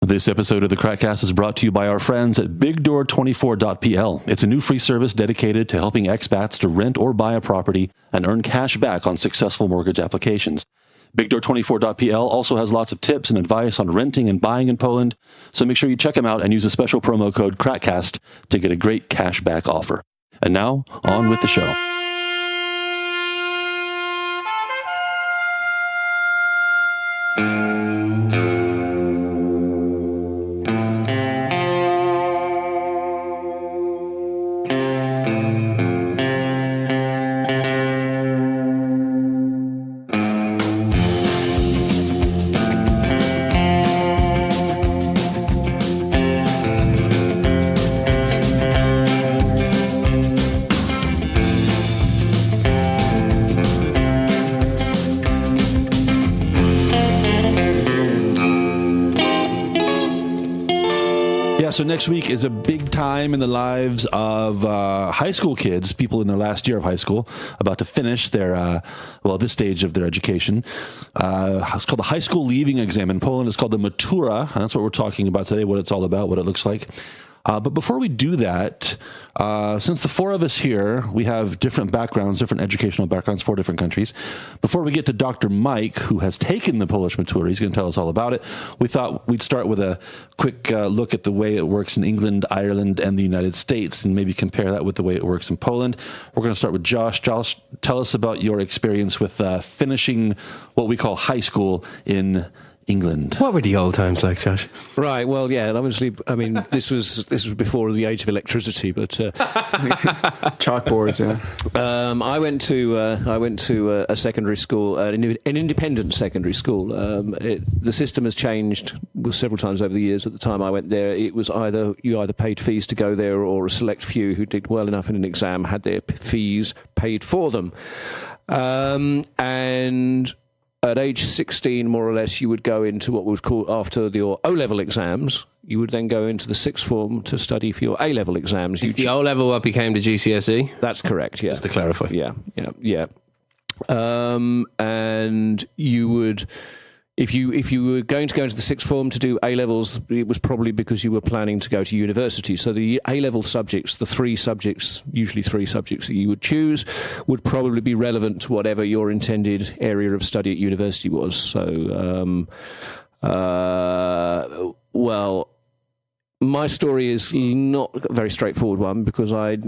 This episode of the KrakCast is brought to you by our friends at BigDoor24.pl. It's a new free service dedicated to helping expats to rent or buy a property and earn cash back on successful mortgage applications. BigDoor24.pl also has lots of tips and advice on renting and buying in Poland, so make sure you check them out and use the special promo code KrakCast to get a great cash back offer. And now, on with the show. So next week is a big time in the lives of high school kids, people in their last year of high school, about to finish their, this stage of their education. It's called the high school leaving exam. In Poland, it's called the Matura, and that's what we're talking about today, what it's all about, what it looks like. But before we do that, since the four of us here, we have different backgrounds, different educational backgrounds, 4 different countries. Before we get to Dr. Mike, who has taken the Polish Matura, he's going to tell us all about it. We thought we'd start with a quick look at the way it works in England, Ireland, and the United States, and maybe compare that with the way it works in Poland. We're going to start with Josh. Josh, tell us about your experience with finishing what we call high school in England. What were the old times like, Josh? Right. Well, yeah. Obviously, I mean, this was before the age of electricity, but Chalkboards. Yeah. I went to a secondary school, an independent secondary school. The system has changed several times over the years. At the time I went there, it was you either paid fees to go there, or a select few who did well enough in an exam had their fees paid for them, and at age 16, more or less, you would go into what was called, after your O-level exams, you would then go into the sixth form to study for your A-level exams. Is the O-level what became the GCSE? That's correct, yeah. Just to clarify. Yeah. And you would, if you were going to go into the sixth form to do A-levels, it was probably because you were planning to go to university. So the A-level subjects, usually three subjects that you would choose, would probably be relevant to whatever your intended area of study at university was. So, my story is not a very straightforward one, because I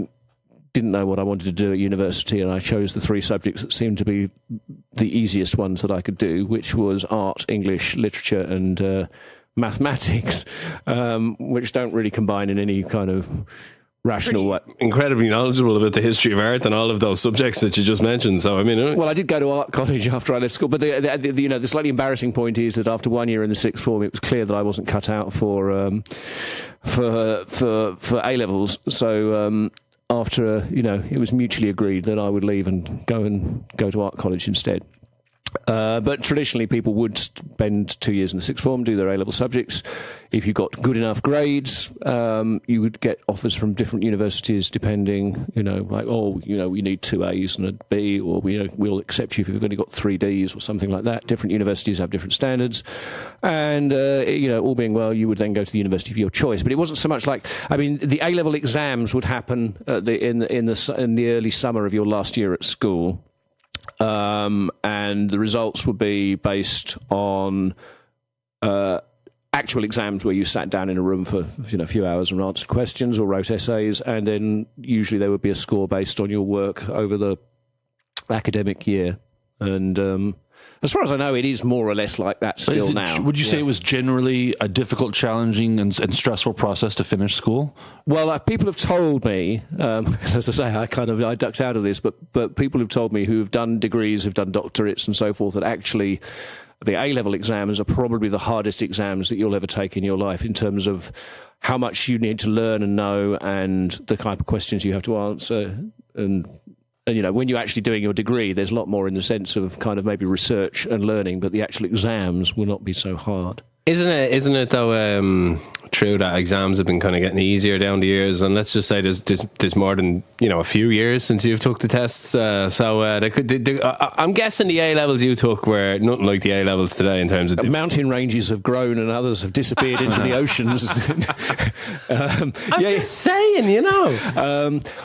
didn't know what I wanted to do at university, and I chose the 3 subjects that seemed to be the easiest ones that I could do, which was art, English, literature, and mathematics, which don't really combine in any kind of rational way. Incredibly knowledgeable about the history of art and all of those subjects that you just mentioned. So, I mean, well, I did go to art college after I left school, but the slightly embarrassing point is that after 1 year in the sixth form, it was clear that I wasn't cut out for A-levels. So after it was mutually agreed that I would leave and go to art college instead. But traditionally, people would spend 2 years in the sixth form, do their A-level subjects. If you got good enough grades, you would get offers from different universities, depending, we need 2 A's and a B, or we'll accept you if you've only got 3 D's or something like that. Different universities have different standards, and all being well, you would then go to the university of your choice. But it wasn't so much like, the A-level exams would happen in the early summer of your last year at school. And the results would be based on actual exams where you sat down in a room for a few hours and answered questions or wrote essays, and then usually there would be a score based on your work over the academic year. And as far as I know, it is more or less like that still now. Would you say it was generally a difficult, challenging, and stressful process to finish school? Well, people have told me, as I say, I ducked out of this, but people have told me who have done degrees, who've done doctorates and so forth, that actually the A-level exams are probably the hardest exams that you'll ever take in your life, in terms of how much you need to learn and know, and the type of questions you have to answer. And when you're actually doing your degree, there's a lot more in the sense of kind of maybe research and learning, but the actual exams will not be so hard. Isn't it though, through that exams have been kind of getting easier down the years, and let's just say there's more than a few years since you've took the tests. I'm guessing the A levels you took were nothing like the A levels today in terms of mountain ranges have grown and others have disappeared into the oceans. I'm just saying,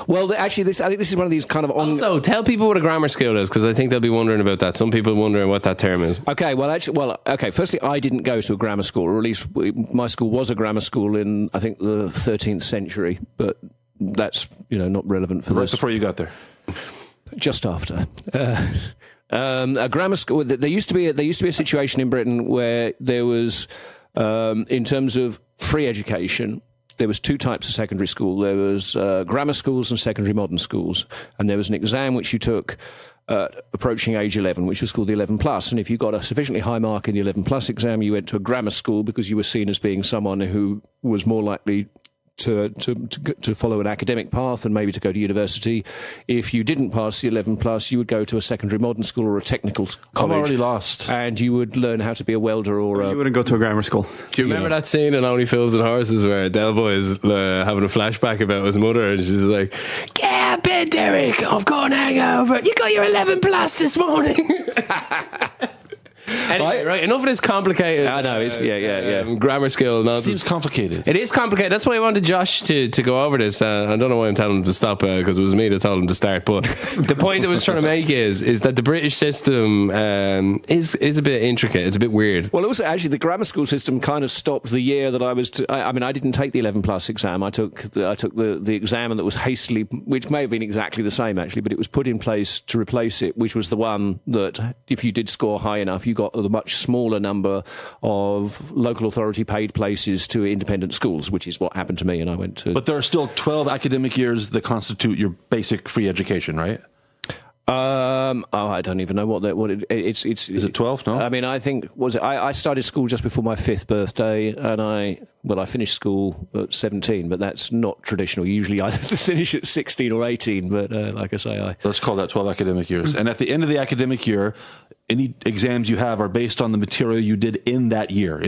Well, actually, I think this is one of these kind of Also, tell people what a grammar school is, because I think they'll be wondering about that. Some people wondering what that term is. Okay, firstly, I didn't go to a grammar school, or at least my school was a grammar school in, I think, the 13th century, but that's, not relevant for right this. Before you got there. Just after. A grammar school. There used to be a situation in Britain where there was, in terms of free education, there was two types of secondary school. There was grammar schools and secondary modern schools, and there was an exam which you took approaching age 11, which was called the 11 plus. And if you got a sufficiently high mark in the 11 plus exam, you went to a grammar school because you were seen as being someone who was more likely to follow an academic path and maybe to go to university. If you didn't pass the 11 plus, you would go to a secondary modern school or a technical college. I'm already lost. And you would learn how to be a welder or you wouldn't go to a grammar school. Do you remember that scene in Only Fools and Horses where Del Boy is having a flashback about his mother, and she's like, "Get up here, Derek, I've got an hangover. You got your 11 plus this morning." Anyway, right, enough of this complicated. I know, it's grammar skill nonsense. Seems complicated. It is complicated. That's why I wanted Josh to go over this. I don't know why I'm telling him to stop, because it was me that told him to start. But the point I was trying to make is that the British system is a bit intricate. It's a bit weird. Well, also, actually, the grammar school system kind of stopped the year that I was. I didn't take the 11 plus exam. I took the exam that was hastily, which may have been exactly the same actually, but it was put in place to replace it, which was the one that if you did score high enough, you got a much smaller number of local authority paid places to independent schools, which is what happened to me, and I went to. But there are still 12 academic years that constitute your basic free education, right? I don't even know what it's. Is it 12? No. I mean, I think I started school just before my 5th birthday, and I finished school at 17, but that's not traditional. Usually, I finish at 16 or 18. But like I say, let's call that 12 academic years. And at the end of the academic year, any exams you have are based on the material you did in that year,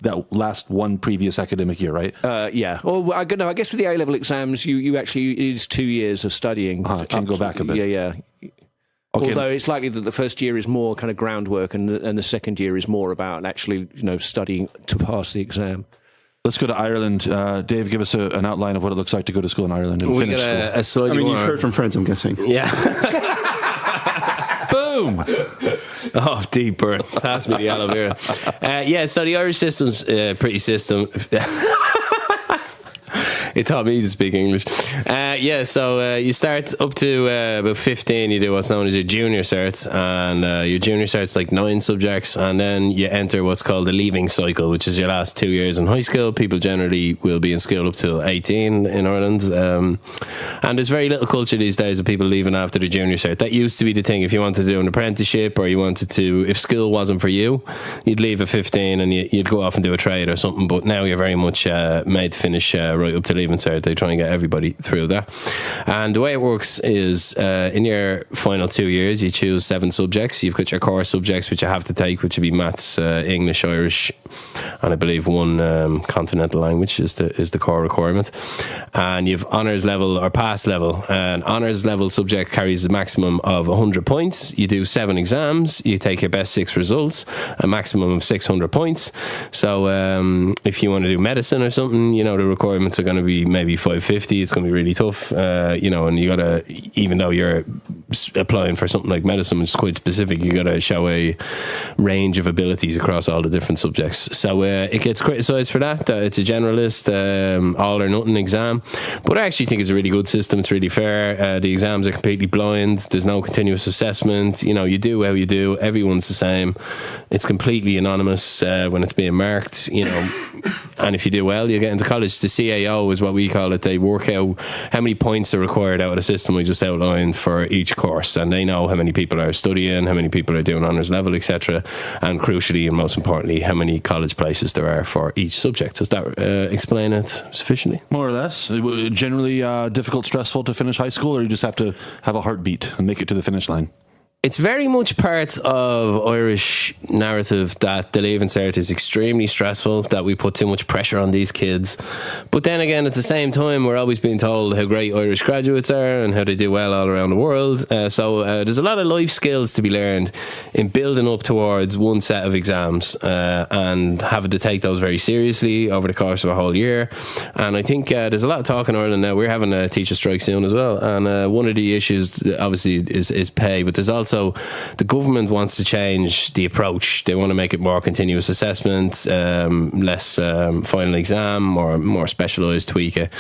that last one previous academic year, right? Yeah. Well, I guess with the A-level exams, you actually, it is 2 years of studying. Can go back a bit. Yeah. Okay. Although it's likely that the first year is more kind of groundwork, and the second year is more about actually, studying to pass the exam. Let's go to Ireland. Dave, give us an outline of what it looks like to go to school in Ireland and finish school. You've heard from friends, I'm guessing. Yeah. Boom! Oh, deep burn. Pass me the aloe vera. So the Irish system's pretty system. It taught me to speak English. So you start up to about 15, you do what's known as your junior cert, and your junior cert's like 9 subjects, and then you enter what's called the leaving cycle, which is your last 2 years in high school. People generally will be in school up till 18 in Ireland, and there's very little culture these days of people leaving after the junior cert. That used to be the thing. If you wanted to do an apprenticeship, or you wanted to, if school wasn't for you, you'd leave at 15 and you'd go off and do a trade or something, but now you're very much made to finish right up to leaving cert. They try and get everybody through that. And the way it works is in your final 2 years, you choose 7 subjects. You've got your core subjects, which you have to take, which would be maths, English, Irish, and I believe one continental language is the core requirement. And you've honours level or pass level. An honours level subject carries a maximum of 100 points. You do 7 exams. You take your best 6 results, a maximum of 600 points. So if you want to do medicine or something, the requirements are going to be maybe 550. It's going to be really tough, and you got to, even though you're applying for something like medicine, which is quite specific, you got to show a range of abilities across all the different subjects. So it gets criticised for that. It's a generalist, all or nothing exam, but I actually think it's a really good system. It's really fair. The exams are completely blind. There's no continuous assessment. You do how you do. Everyone's the same. It's completely anonymous when it's being marked. And if you do well, you get into college. The CAO is what we call it. They work out how many points are required out of the system we just outlined for each course, and they know how many people are studying, how many people are doing honours level, etc., and crucially and most importantly, how many college places there are for each subject. Does that explain it sufficiently? More or less. Generally difficult, stressful to finish high school, or you just have to have a heartbeat and make it to the finish line? it's very much part of Irish narrative that the Leaving Cert is extremely stressful, that we put too much pressure on these kids. But then again, at the same time, we're always being told how great Irish graduates are and how they do well all around the world. So there's a lot of life skills to be learned in building up towards one set of exams and having to take those very seriously over the course of a whole year. And I think there's a lot of talk in Ireland now. We're having a teacher strike soon as well. And one of the issues, obviously, is pay. But there's also the government wants to change the approach. They want to make it more continuous assessment, less final exam, or more specialised, tweak it.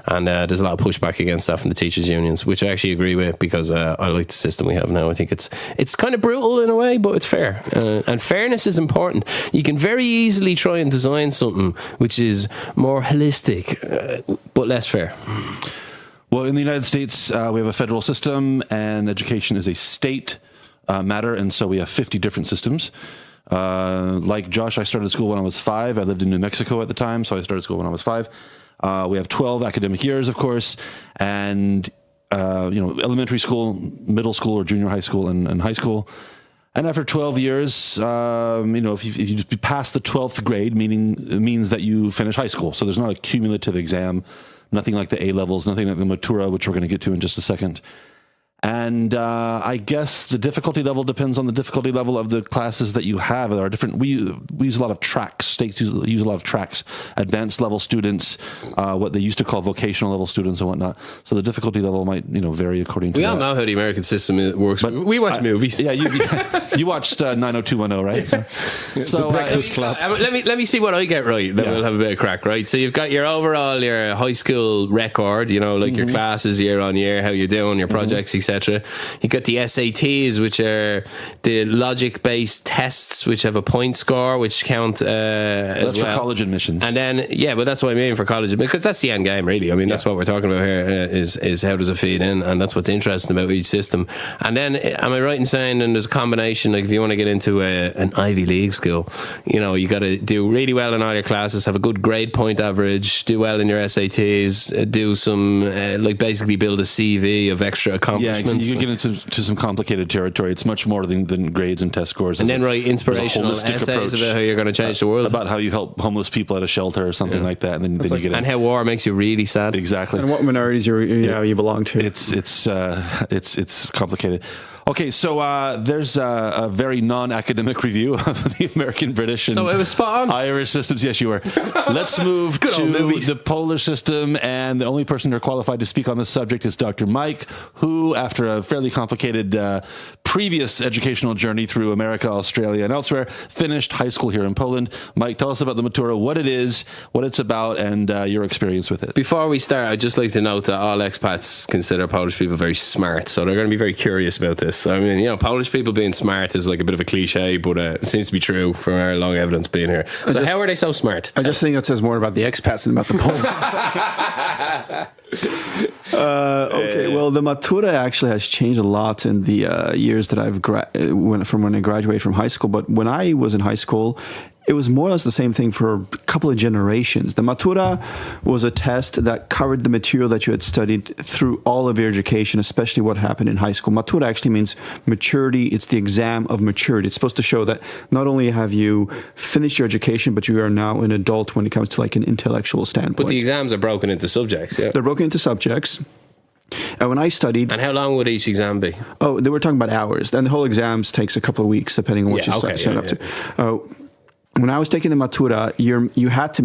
And there's a lot of pushback against that from the teachers' unions, which I actually agree with, because I like the system we have now. I think it's kind of brutal in a way, but it's fair. And fairness is important. You can very easily try and design something which is more holistic, but less fair. Well, in the United States, we have a federal system, and education is a state matter, and so we have 50 different systems. Like Josh, I started school when I was 5. I lived in New Mexico at the time, so I started school when I was 5. We have 12 academic years, of course, and elementary school, middle school, or junior high school, and high school. And after 12 years, if you just be past the 12th grade, means that you finish high school. So there's not a cumulative exam. Nothing like the A-levels, nothing like the Matura, which we're going to get to in just a second. And I guess the difficulty level depends on the difficulty level of the classes that you have. There are different. We use a lot of tracks. States use a lot of tracks. Advanced level students, what they used to call vocational level students and whatnot. So the difficulty level might vary according to. We all know how the American system works. But we watch movies. Yeah, you watched 90210, right? So the Breakfast Club. Let me see what I get right. Then we'll have a bit of crack, right? So you've got your high school record. Your classes year on year, how you're doing, your projects, etc. You got the SATs, which are the logic-based tests, which have a point score, which count that's for college admissions. And then, but that's what I mean for college, because that's the end game, really. I mean, that's what we're talking about here, is how does it feed in, and that's what's interesting about each system. And then, am I right in saying, and there's a combination, like if you want to get into an Ivy League school, you got to do really well in all your classes, have a good grade point average, do well in your SATs, do some, basically build a CV of extra accomplishments. Yeah, you get into some complicated territory. It's much more than grades and test scores. And then write inspirational essays about how you're going to change the world. About how you help homeless people at a shelter or something like that. And then you get and how war makes you really sad. Exactly. And what minorities you belong to. It's complicated. Okay, so there's a very non-academic review of the American, British, and so it was spot on. Irish systems. Yes, you were. Let's move to the Polish system, and the only person who are qualified to speak on this subject is Dr. Mike, who, after a fairly complicated previous educational journey through America, Australia, and elsewhere, finished high school here in Poland. Mike, tell us about the Matura, what it is, what it's about, and your experience with it. Before we start, I'd just like to note that all expats consider Polish people very smart, so they're going to be very curious about this. I mean, Polish people being smart is like a bit of a cliche, but it seems to be true from our long evidence being here. So how are they so smart? I just think that says more about the expats than about the Poles. Okay, well, the Matura actually has changed a lot in the years that I've from when I graduated from high school. But when I was in high school, it was more or less the same thing for a couple of generations. The Matura was a test that covered the material that you had studied through all of your education, especially what happened in high school. Matura actually means maturity. It's the exam of maturity. It's supposed to show that not only have you finished your education, but you are now an adult when it comes to like an intellectual standpoint. But the exams are broken into subjects, yeah? They're broken into subjects. And when I studied... And how long would each exam be? Oh, they were talking about hours. And the whole exams takes a couple of weeks, depending on what you sign up to. When I was taking the Matura, you had to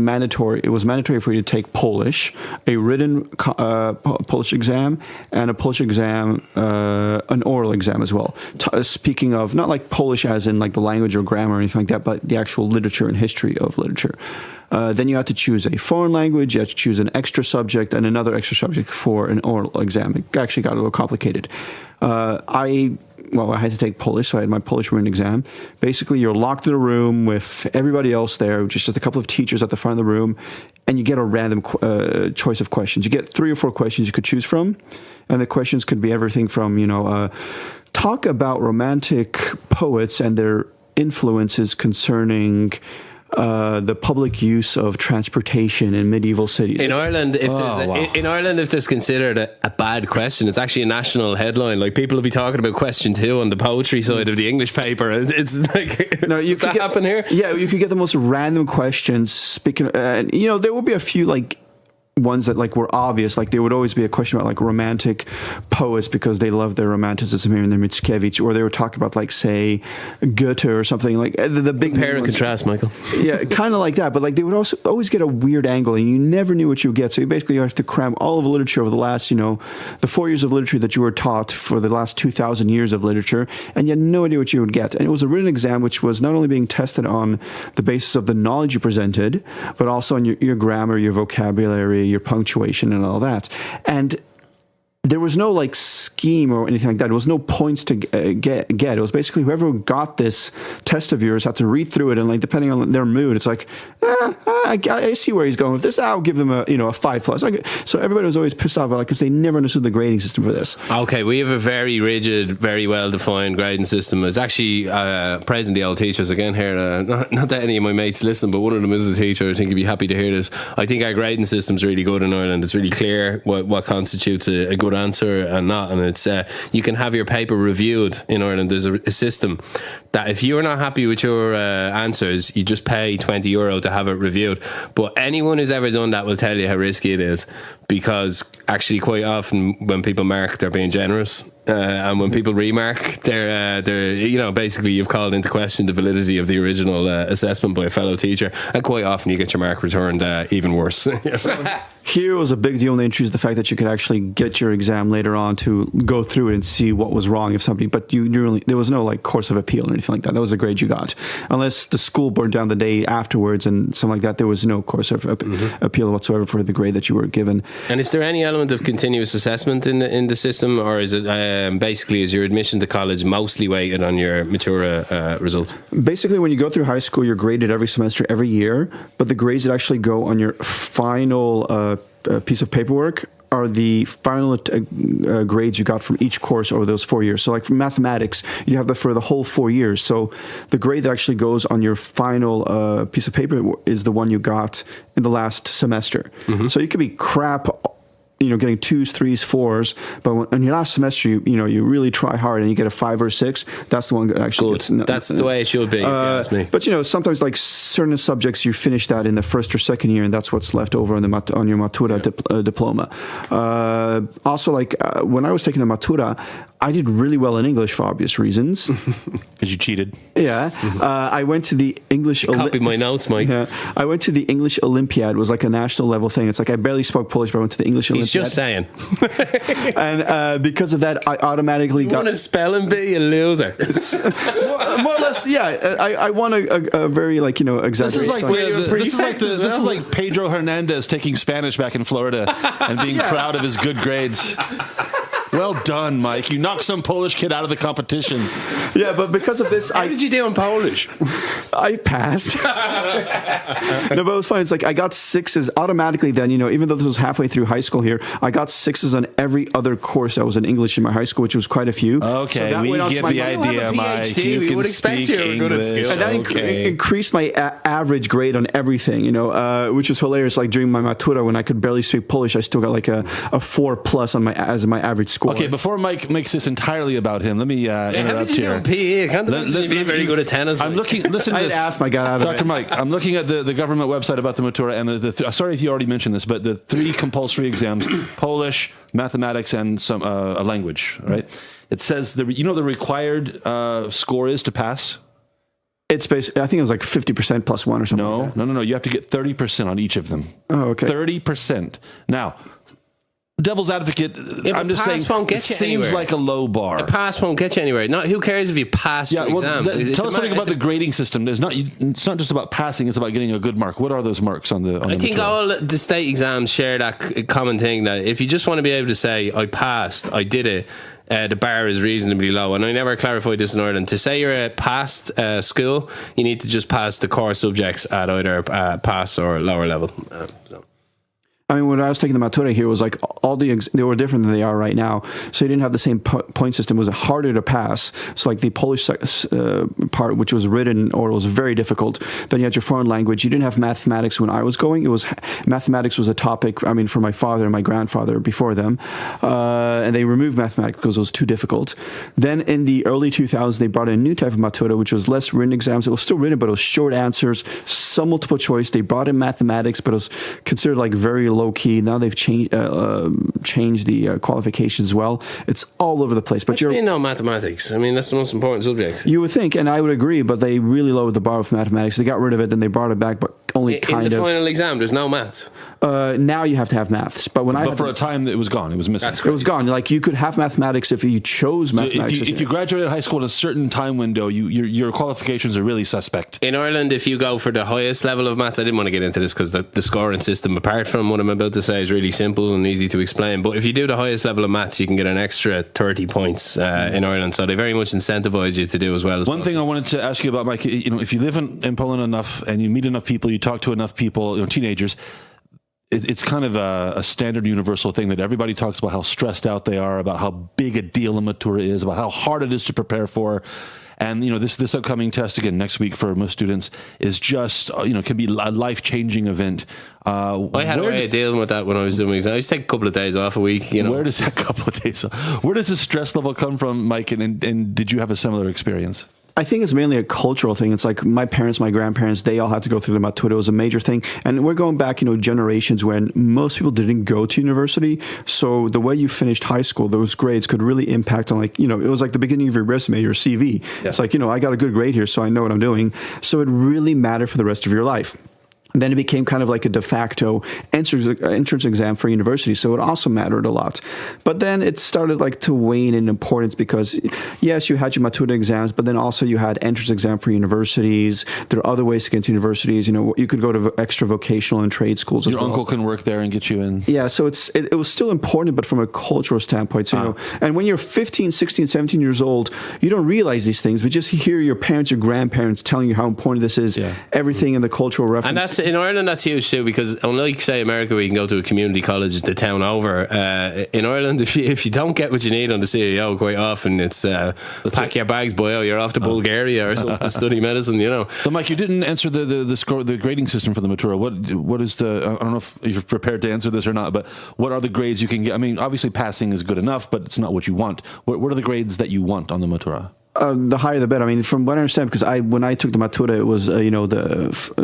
it was mandatory for you to take Polish, a written Polish exam, and a Polish exam, an oral exam as well. Speaking of, not like Polish as in like the language or grammar or anything like that, but the actual literature and history of literature. Then you had to choose a foreign language, you had to choose an extra subject, and another extra subject for an oral exam. It actually got a little complicated. I had to take Polish, so I had my Polish written exam. Basically, you're locked in a room with everybody else there, just a couple of teachers at the front of the room, and you get a random choice of questions. You get 3 or 4 questions you could choose from, and the questions could be everything from, talk about romantic poets and their influences concerning the public use of transportation in medieval cities. In Ireland, if there's considered a bad question, it's actually a national headline. Like, people will be talking about question 2 on the poetry side of the English paper. It's like, does that happen here? Yeah, you could get the most random questions. Speaking, there would be a few like ones that like were obvious. Like, there would always be a question about like romantic poets because they love their romanticism here in their Mickiewicz, or they would talk about like, say, Goethe or something like the big compare and contrast, Michael. Yeah, kind of like that. But like, they would also always get a weird angle, and you never knew what you would get. So you have to cram all of the literature over the last, the 4 years of literature that you were taught for the last 2,000 years of literature, and you had no idea what you would get. And it was a written exam, which was not only being tested on the basis of the knowledge you presented, but also on your grammar, your vocabulary, your punctuation, and all that. And there was no like scheme or anything like that. There was no points to get. It was basically whoever got this test of yours had to read through it, and like depending on their mood, it's like, I see where he's going with this. I'll give them a 5+. So everybody was always pissed off about it because they never understood the grading system for this. Okay, we have a very rigid, very well defined grading system. It's actually praising the old teachers again here. Not that any of my mates listen, but one of them is a teacher. I think he'd be happy to hear this. I think our grading system's really good in Ireland. It's really clear what constitutes a good answer and not, and it's you can have your paper reviewed in Ireland. There's a system that if you're not happy with your answers, you just pay €20 to have it reviewed. But anyone who's ever done that will tell you how risky it is, because actually quite often when people mark, they're being generous, and when people remark, they're basically you've called into question the validity of the original assessment by a fellow teacher, and quite often you get your mark returned even worse. Here was a big deal, and they introduced the fact that you could actually get your exam later on to go through it and see what was wrong if somebody, but there was no like course of appeal or anything like that. That was the grade you got. Unless the school burned down the day afterwards and something like that, there was no course of appeal whatsoever for the grade that you were given. And is there any element of continuous assessment in the system, or is it basically is your admission to college mostly weighted on your Matura results? Basically, when you go through high school, you're graded every semester, every year, but the grades that actually go on your final piece of paperwork are the final grades you got from each course over those 4 years. So like for mathematics, you have that for the whole 4 years. So the grade that actually goes on your final piece of paper is the one you got in the last semester. Mm-hmm. So you could be crap, getting 2s, 3s, 4s, but in your last semester, you really try hard and you get a 5 or 6. That's the one that actually gets. That's the way it should be, if you ask me. But sometimes like certain subjects, you finish that in the first or second year, and that's what's left over on your Matura diploma. Also, like when I was taking the Matura, I did really well in English for obvious reasons. Because you cheated. Yeah. I went to the English... Copy my notes, Mike. Yeah. I went to the English Olympiad. It was like a national level thing. It's like I barely spoke Polish, but I went to the English Olympiad. He's just saying. And because of that, I automatically got... You want a spelling bee, you loser. More or less, yeah. I won a very, exaggerated... This is like Pedro Hernandez taking Spanish back in Florida and being proud of his good grades. Well done, Mike. You knocked some Polish kid out of the competition. Yeah, but because of this... How did you do in Polish? I passed. No, but it was fine. It's like I got 6s automatically then, even though this was halfway through high school here, I got 6s on every other course that was in English in my high school, which was quite a few. Okay, so we get the idea, Mike. You we can would expect speak you were good at school. And that increased my average grade on everything, which was hilarious. Like during my Matura, when I could barely speak Polish, I still got like a 4+ as my average score. Okay, before Mike makes this entirely about him, let me interrupt here. How did you do PE? Can't be very good at tennis. I'm looking. Listen to this. I asked my guy out of Dr. Mike, I'm looking at the government website about the Matura, and sorry if you already mentioned this, but the 3 compulsory exams: Polish, mathematics, and some a language. Right? It says the required score is to pass. It's basically, I think it was like 50% plus 1 or something. No. You have to get 30% on each of them. Oh, okay. 30%. Now, devil's advocate, I'm just saying, it seems like a low bar. A pass won't get you anywhere. Who cares if you pass your exams? Tell us something about the grading system. It's not just about passing, it's about getting a good mark. What are those marks on the I think Matura? all the state exams share that common thing, that if you just want to be able to say, I passed, I did it, the bar is reasonably low. And I never clarified this in Ireland. To say you're a passed school, you need to just pass the core subjects at either pass or lower level. I mean, when I was taking the Matura here, it was like all they were different than they are right now. So you didn't have the same point system. It was harder to pass. So like the Polish part, which was written or was very difficult. Then you had your foreign language. You didn't have mathematics when I was going. Mathematics was a topic, I mean, for my father and my grandfather before them. And they removed mathematics because it was too difficult. Then in the early 2000s, they brought in a new type of Matura, which was less written exams. It was still written, but it was short answers, some multiple choice. They brought in mathematics, but it was considered like very low key. Now they've changed the qualifications as well. It's all over the place. But you know mathematics. I mean, that's the most important subject. You would think, and I would agree, but they really lowered the bar of mathematics. They got rid of it, then they brought it back, but only kind of. In the final exam, there's no maths. Now you have to have maths, but for a time it was gone. It was missing. It was gone. Like you could have mathematics if you chose mathematics. If you graduated high school at a certain time window, your qualifications are really suspect. In Ireland, if you go for the highest level of maths, I didn't want to get into this because the scoring system, apart from what I'm about to say, is really simple and easy to explain. But if you do the highest level of maths, you can get an extra 30 points in Ireland. So they very much incentivize you to do as well as One thing I wanted to ask you about, Mike, if you live in Poland enough and you meet enough people, you talk to enough people, teenagers, it's kind of a standard universal thing that everybody talks about how stressed out they are, about how big a deal a Matura is, about how hard it is to prepare for. And, this upcoming test, again, next week for most students is just, can be a life-changing event. I had a way of dealing with that when I was doing exams. I used to take a couple of days off a week. Where does that couple of days off? Where does the stress level come from, Mike? And did you have a similar experience? I think it's mainly a cultural thing. It's like my parents, my grandparents, they all had to go through the Matura. It was a major thing. And we're going back, generations when most people didn't go to university. So the way you finished high school, those grades could really impact on it was like the beginning of your resume, your CV. Yeah. It's like, I got a good grade here, so I know what I'm doing. So it really mattered for the rest of your life. Then it became kind of like a de facto entrance exam for university, so it also mattered a lot. But then it started to wane in importance because, yes, you had your Matura exams, but then also you had entrance exam for universities. There are other ways to get into universities. You could go to extra vocational and trade schools as well. Your uncle can work there and get you in. Yeah, so it was still important, but from a cultural standpoint. So, and when you're 15, 16, 17 years old, you don't realize these things, but just hear your parents, your grandparents telling you how important this is, everything in the cultural reference. And that's in Ireland, that's huge too, because unlike, say, America, where you can go to a community college the town over, in Ireland, if you don't get what you need on the CEO, quite often it's pack your bags, boyo, you're off to Bulgaria or something to study medicine, So, Mike, you didn't answer the grading system for the Matura. What is I don't know if you're prepared to answer this or not, but what are the grades you can get? I mean, obviously passing is good enough, but it's not what you want. What are the grades that you want on the Matura? The higher the better. I mean, from what I understand, because when I took the Matura, it was the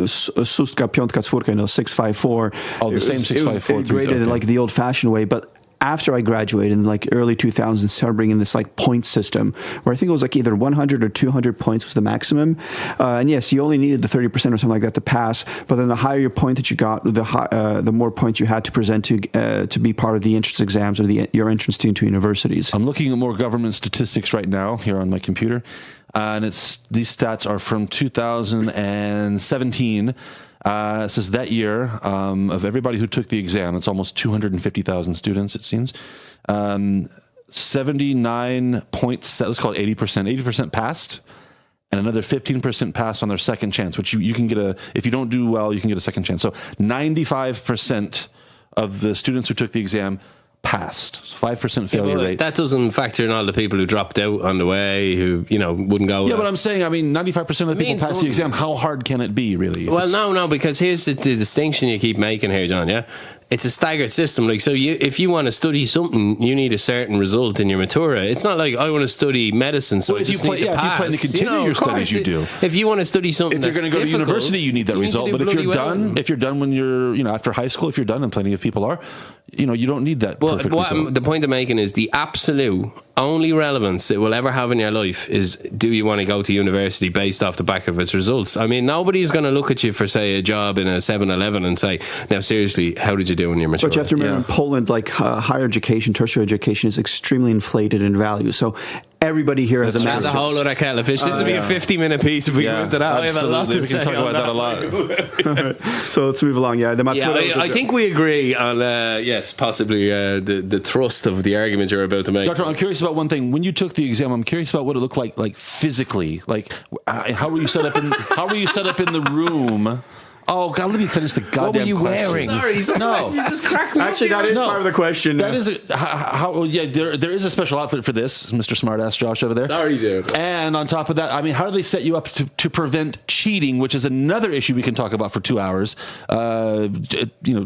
Sustka, Piątka, Czwórka, 654. Oh, the same 654. It was graded like the old-fashioned way, but after I graduated in early 2000s, started bringing this point system where I think it was either 100 or 200 points was the maximum. And yes, you only needed the 30% or something like that to pass. But then the higher your point that you got, the more points you had to present to be part of the entrance exams or your entrance into universities. I'm looking at more government statistics right now here on my computer, and these stats are from 2017. It says that year, of everybody who took the exam, it's almost 250,000 students, it seems. 79 points, let's call it 80%. 80% passed, and another 15% passed on their second chance, which you can get if you don't do well, you can get a second chance. So 95% of the students who took the exam passed. 5% failure rate. That doesn't factor in all the people who dropped out on the way, who wouldn't go. Yeah, but I'm saying, 95% of the people pass the exam. How hard can it be, really? Well, no, because here's the distinction you keep making here, John. Yeah, it's a staggered system. If you want to study something, you need a certain result in your Matura. It's not like I want to study medicine, so if you plan to continue your studies, you do. If you want to study something, if you're going to go to university, you need that result. But if you're done when you're after high school, if you're done, and plenty of people are, you don't need that. Well, the point I'm making is the absolute only relevance it will ever have in your life is, do you want to go to university based off the back of its results? I mean, nobody's going to look at you for, say, a job in a 7-Eleven and say, now seriously, how did you do in your Matura? But you have to remember, in Poland, higher education, tertiary education is extremely inflated in value. So everybody here has a master's. That's a whole other kettle of fish. This would be a 50-minute piece if we went to that. Absolutely. I have a lot to say. We can talk about that a lot. Right. So let's move along. Yeah, the Matura. I think we agree on, possibly the thrust of the argument you're about to make. Doctor, I'm curious about one thing. When you took the exam, I'm curious about what it looked like physically. How were you set up in the room? Oh God, let me finish the goddamn What were you question. wearing? Sorry, No. you just cracked me. Actually, that is No. part of the question. That is there is a special outfit for this, Mr. Smartass Josh over there. Sorry, dude. And on top of that, I mean, how do they set you up to prevent cheating, which is another issue we can talk about for 2 hours?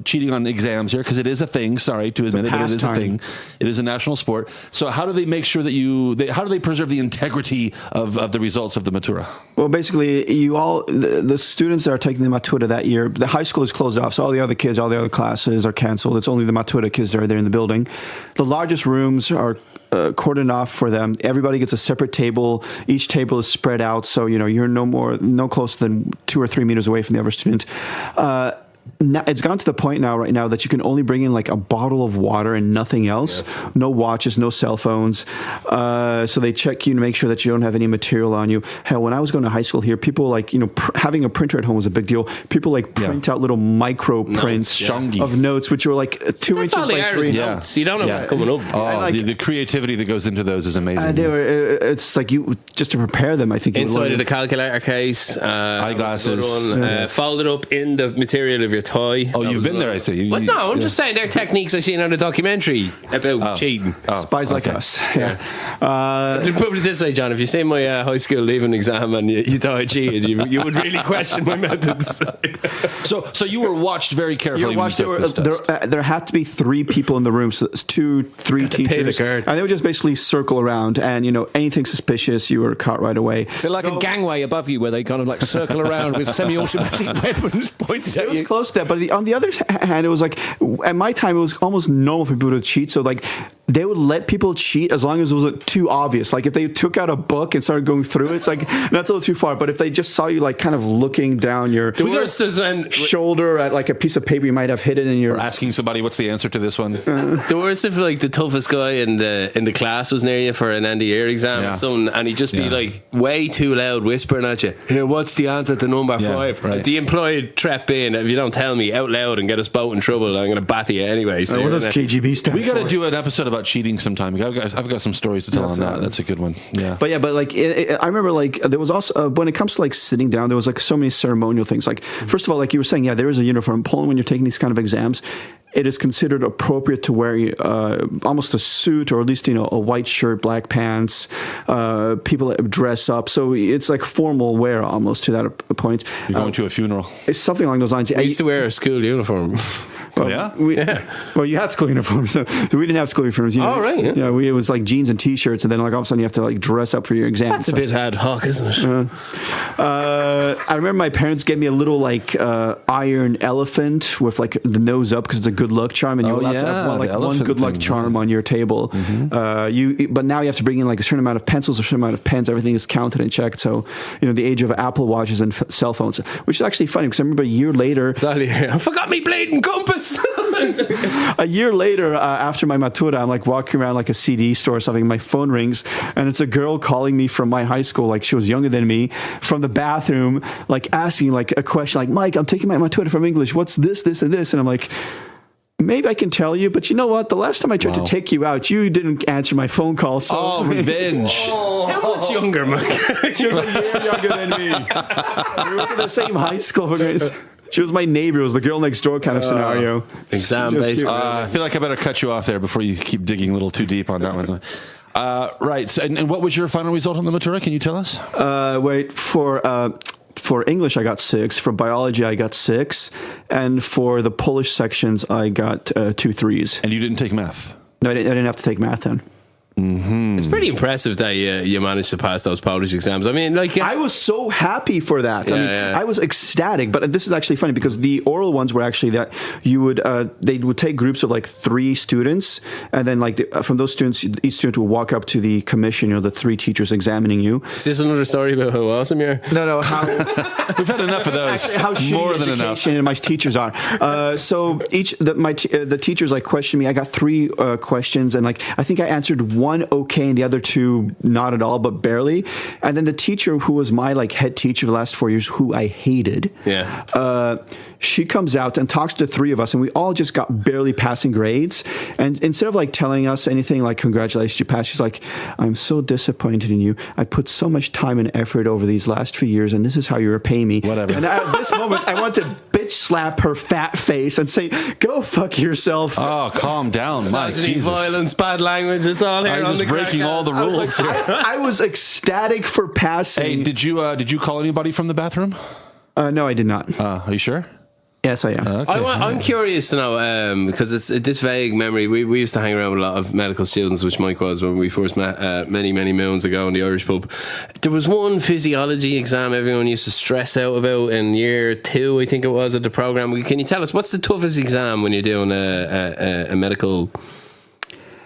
Cheating on exams here, because it is a thing. Sorry to admit it, but it is a pastime. thing. It is a national sport. So how do they make sure that how do they preserve the integrity of the results of the Matura? Well, basically, the students that are taking the Matura that year, the high school is closed off, so all the other kids, all the other classes are canceled. It's only the Matura kids that are there in the building. The largest rooms are cordoned off for them. Everybody gets a separate table. Each table is spread out, so you're no closer than 2 or 3 meters away from the other student. Now, it's gone to the point right now that you can only bring in like a bottle of water and nothing else. Yeah. No watches, no cell phones. So they check you to make sure that you don't have any material on you. Hell, when I was going to high school here, people having a printer at home was a big deal. People print out little micro prints of notes, which were like 2 inches all by 3 inches. Notes. You don't know what's coming up. Oh, the creativity that goes into those is amazing. It's like just to prepare them. I think inside of the calculator case, eyeglasses, folded up in the material of your tie. Oh, you've been there, I see. No, I'm just saying they're techniques I seen on a documentary about cheating. Spies like us. Yeah. To put it this way, John, if you see my high school leaving exam and you thought I cheated, you would really question my methods. So you were watched very carefully. There had to be 3 people in the room, so it's 2, 3 teachers, and they would just basically circle around, and anything suspicious, you were caught right away. So like a gangway above you, where they kind of like circle around with semi-automatic weapons pointed at you. It was close to that, but on the other hand, it was like at my time, it was almost normal for people to cheat. So like they would let people cheat as long as it was too obvious. Like if they took out a book and started going through it, it's like that's a little too far. But if they just saw you like kind of looking down your shoulder at like a piece of paper you might have hidden in your, or asking somebody what's the answer to this one. The worst if like the toughest guy in the class was near you for an end of year exam or something, and he'd just be like way too loud whispering at you, "Here, what's the answer to number 5?" Right. The employed threat being, if you don't tell me out loud and get us both in trouble, I'm going to batter you anyway. So what does KGB stand for? We got to do an episode about cheating sometime. I've got some stories to tell on that. That's a good one. Yeah. But like I remember like there was also when it comes to like sitting down, there was like so many ceremonial things. Like first of all, like you were saying, there is a uniform. In Poland, when you're taking these kind of exams, it is considered appropriate to wear almost a suit, or at least a white shirt, black pants. People dress up, so it's like formal wear almost to that point. You're going to a funeral. It's something along those lines. I used to wear a school uniform. Well, you had school uniforms, so we didn't have school uniforms. Oh, right. Yeah. It was like jeans and t-shirts, and then like all of a sudden you have to like dress up for your exam. That's a bit ad hoc, isn't it? I remember my parents gave me a little like iron elephant with like the nose up because it's a good luck charm, and you're allowed to have one good luck charm on your table. Mm-hmm. But now you have to bring in like a certain amount of pencils, a certain amount of pens. Everything is counted and checked. So the age of Apple Watches and cell phones, which is actually funny because I remember a year later, I forgot me blade and compass. A year later, after my Matura, I'm like walking around like a CD store or something. My phone rings, and it's a girl calling me from my high school. Like she was younger than me, from the bathroom, like asking like a question, like, "Mike, I'm taking my Matura from English. What's this, this, and this?" And I'm like, "Maybe I can tell you, but you know what? The last time I tried to take you out, you didn't answer my phone call." So revenge. How much younger, Mike? She was a year younger than me. We went to the same high school for grace. She was my neighbor. It was the girl next door kind of scenario. Exam based. I feel like I better cut you off there before you keep digging a little too deep on that one. Right. So, and what was your final result on the Matura? Can you tell us? For English, I got 6. For biology, I got 6. And for the Polish sections, I got 2 3s. And you didn't take math? No, I didn't have to take math then. Mm-hmm. It's pretty impressive that you managed to pass those Polish exams. I mean, like I was so happy for that. I was ecstatic. But this is actually funny because the oral ones were actually that you would they would take groups of like 3 students, and then like from those students, each student would walk up to the commission, the 3 teachers examining you. Is this another story about how awesome you are? No. How we've had enough of those. Actually, how shitty more than enough. And my teachers are. So the teachers like questioned me. I got 3 questions, and like I think I answered one okay and the other 2 not at all, but barely. And then the teacher who was my like head teacher for the last 4 years, who I hated, she comes out and talks to the 3 of us, and we all just got barely passing grades. And instead of like telling us anything like congratulations, you passed, she's like, "I'm so disappointed in you. I put so much time and effort over these last few years, and this is how you repay me." Whatever. And at this moment, I want to bitch slap her fat face and say, "Go fuck yourself." Oh, calm down, Mike. Jesus. Violence, bad language. It's all here. I'm just breaking all the rules here. I was ecstatic for passing. Hey, did you call anybody from the bathroom? No, I did not. Are you sure? Yes, I am. Okay. I'm curious to know because it's this vague memory. We used to hang around with a lot of medical students, which Mike was when we first met many moons ago in the Irish pub. There was one physiology exam everyone used to stress out about in year 2, I think it was, at the program. Can you tell us what's the toughest exam when you're doing a medical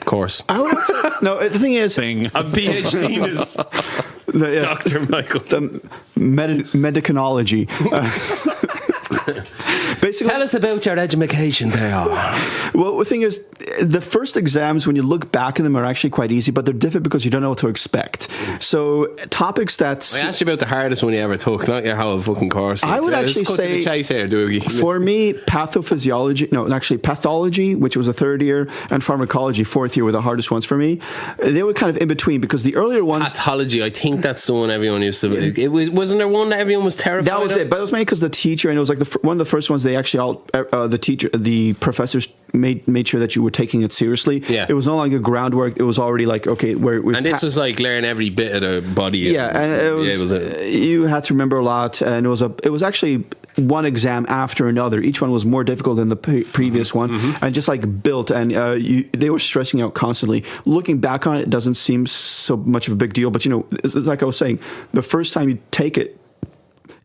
course? No, the thing is, A PhD in is Dr. Michael. The medicanology. Basically, tell us about your education there. Well, the thing is, the first exams, when you look back at them, are actually quite easy, but they're different because you don't know what to expect. So topics that... I asked you about the hardest one you ever took, not your whole fucking course. I would actually say, the chase here, Doogie. For me, pathology, which was a third year, and pharmacology, fourth year, were the hardest ones for me. They were kind of in between because the earlier ones... Pathology, I think that's the one everyone used to... Wasn't there one that everyone was terrified That was of? it, but it was mainly because the teacher, and it was like one of the first ones they actually the professors made sure that you were taking it seriously. Yeah. It was no longer groundwork. It was already like, okay, and this was like learn every bit of the body. Yeah, and it was you had to remember a lot, and it was actually one exam after another. Each one was more difficult than the previous one, and just like built, and they were stressing out constantly. Looking back on it, it doesn't seem so much of a big deal, but it's like I was saying, the first time you take it,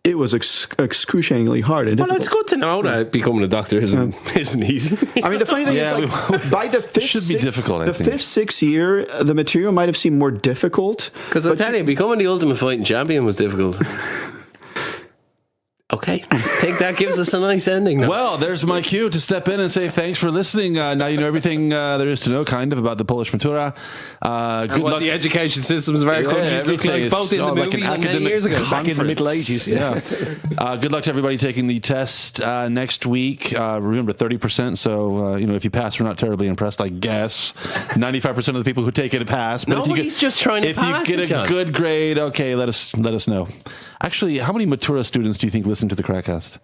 it was excruciatingly hard and difficult. Well, it's good to know that becoming a doctor isn't easy. I mean, the funny thing is, by the fifth, should be difficult. The fifth, sixth year, the material might have seemed more difficult. Because I'm telling you, becoming the ultimate fighting champion was difficult. Okay, I think that gives us a nice ending. Now. Well, there's my cue to step in and say thanks for listening. Now you know everything there is to know, kind of, about the Polish Matura. Good luck. The education systems of our countries look like both in the movies and many years ago. Back in the Middle Ages, yeah. Good luck to everybody taking the test next week. Remember, 30%, so if you pass, we're not terribly impressed, I guess. 95% of the people who take it pass. But nobody's just trying to pass. If you get a good grade, okay, let us know. Actually, how many Matura students do you think listen to the KrakCast?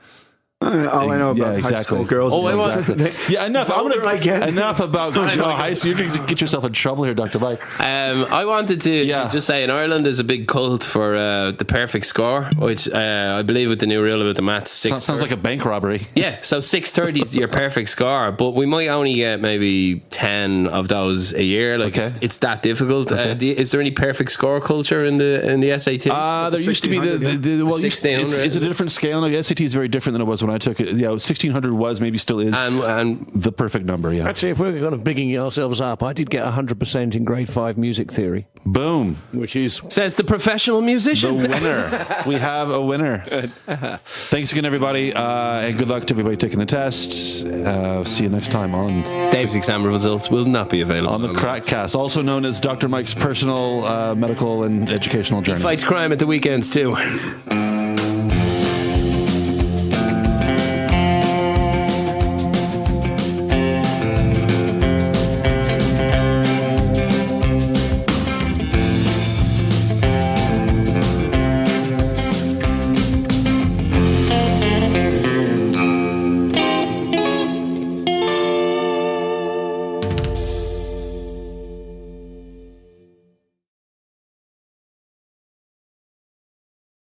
I know about high school girls. Enough. Enough about high school. You're going to get yourself in trouble here, Dr. Mike. I wanted to just say in Ireland there's a big cult for the perfect score, which I believe with the new rule about the maths, sounds like a bank robbery. Yeah, so 630 is your perfect score, but we might only get maybe 10 of those a year. It's that difficult. Okay. Is there any perfect score culture in the SAT? There used to be it's a different scale. No, the SAT is very different than it was when I took it. 1600 was, maybe still is, and the perfect number. Yeah. Actually, if we're kind of bigging ourselves up, I did get 100% in grade 5 music theory. Boom. Which is says the professional musician. The winner. We have a winner. Thanks again, everybody, and good luck to everybody taking the test. See you next time on Dave's exam results will not be available on the KrakCast, also known as Dr. Mike's personal medical and educational journey. He fights crime at the weekends too.